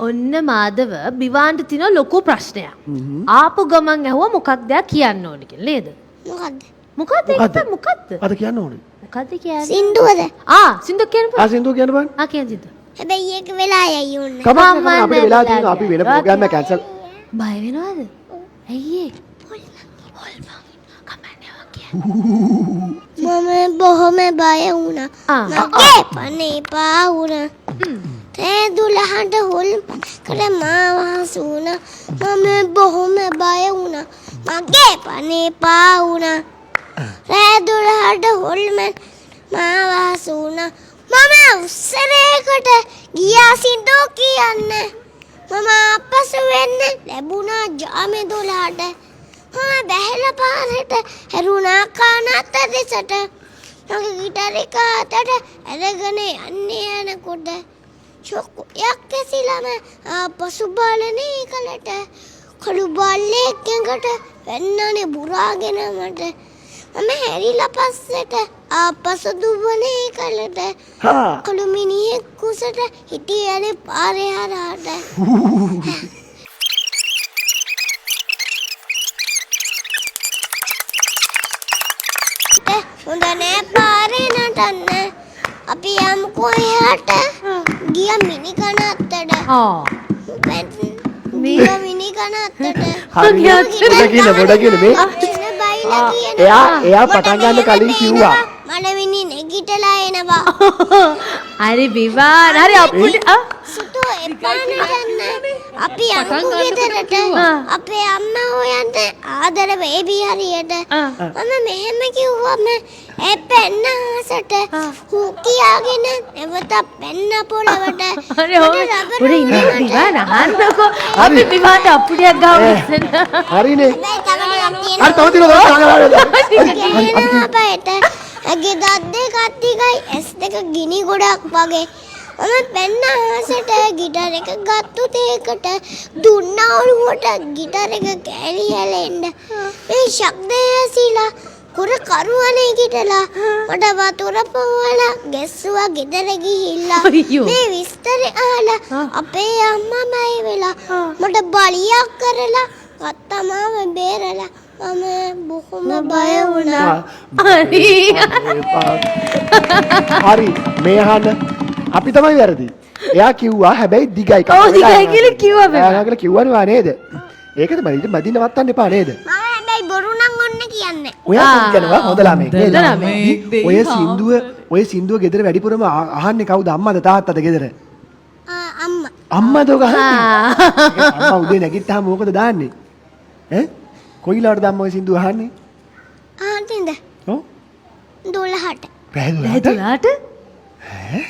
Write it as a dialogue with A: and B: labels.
A: ඔන්න මාදව බිවාන්ට තින ලොකු ප්‍රශ්නයක්. ආපු ගමන් ඇහුවා මොකක්ද කියන්න ඕනේ කියලා නේද?
B: මොකද්ද?
A: මොකද්ද ඒක මොකද්ද?
C: අද කියන්න ඕනේ.
A: මොකද්ද කියන්නේ?
B: සින්දුවද?
A: සින්දුව කියන්න බෑ.
C: සින්දුව කියන්න බෑ.
A: කියන්න සින්දුව.
B: හැබැයි ඒක වෙලා යයි ඕනේ.
C: කමක් නැහැ අපිට වෙලා තියෙනවා අපි වෙන ප්‍රෝග්‍රෑම් එක කැන්සල්.
A: බය වෙනවද? ඇයි ඒ?
B: මම බොහොම බය වුණා. මගේ පනේ පා වුණා. තේ දුලහඬ හොල් කර මාව හසුණා. මම බොහොම බය වුණා. මගේ පනේ පා වුණා. තේ දුලහඬ හොල් මන් මාව හසුණා. මම උස්සරේකට ගියා සින්දෝ කියන්නේ. මම අපසු වෙන්න ලැබුණා ජාමේ දුලහඬ. බැහැලා පාරට හැරුණා කානත් දෙසට මගේ ගිටාර එක අතට අරගෙන යන්නේ යනකොට ෂොක්යක් ඇසිලාම ආපසු බලන්නේ කලට කළු බල්ලෙක් ඇඟට වෙන්නනේ බුරාගෙන මට මම හැරිලා පස්සට ආපසු දුවනේ කලට කළු මිනිහෙක් කුසට හිටියනේ පාරේ හරහාට හොඳ නෑ පාරේ නටන්න. අපි යමුකෝ එහාට. ගියා මිනි කන අත්තට. ගියා මිනි කන අත්තට.
C: පොඩ කියන මේ. එයා පටන් ගන්න කලින් කිව්වා.
B: මලවිනි නැගිටලා එනවා.
A: හරි විවාන හරි අපුඩි
B: සුටු එපා නටන්න. අපි යමුකෝ ගෙදරට. අපේ අම්මා හොයන්න ආදර බේබි හරියට. මම මෙහෙම කිව්වම ඒ පෙන්න ආසට හු කියාගෙන එවත පෙන්න පොළවට.
A: හරි ඔය ඉන්නේ විවාන අහන්නකෝ. අපි විවාන්ට අපුඩියක් ගාමු ඉස්සෙන්න.
C: හරිනේ.
B: අර
C: තව
B: තියෙනවා අපේට. අගේ දද්දේ කත්තිකයි S2 ගිනි ගොඩක් වගේ. මම පෙන්න ආසට ගිටාර එක ගත්තු තේකට දුන්නා ඔළුවට ගිටාර එක කැලි හැලෙන්න. මේ ශබ්දය ඇසිලා කුර කරුවනේ ගිටලා මට වතුර පොවලා ගැස්සුවා ගෙදර ගිහිල්ලා. මේ විස්තරේ අහලා අපේ අම්මා මයි වෙලා මට බලියක් කරලා අත්තමාව බේරලා මම බොහොම බය වුණා.
C: හරි මේ අහන්න අපි තමයි වැරදි. එයා කිව්වා හැබැයි දිගයි.
A: ඔව් දිගයි කියලා කිව්වා බෑ.
C: එයා කියලා කිව්වනේ නේද? ඒකද මදින්න නවත්තන්න එපා නේද?
B: මම හැබැයි බොරු නම් ඔන්න කියන්නේ.
C: ඔයා කියනවා හොඳ ළමෙක් නේද? ඔය සින්දුව ගෙදර වැඩිපුරම අහන්නේ කවුද? අම්මද තාත්තද ගෙදර?
B: අම්මා.
C: අම්මද ඔක අහන්නේ? අම්මා උදේ නැගිට්ටාම මොකද දාන්නේ? ඈ? කොයිලාටද අම්මා ඔය සින්දුව අහන්නේ?
B: ආන්තින්ද?
C: ඔව්.
B: 12ට.
C: පැහැදුලාට?
A: ඈ?
C: ඈ?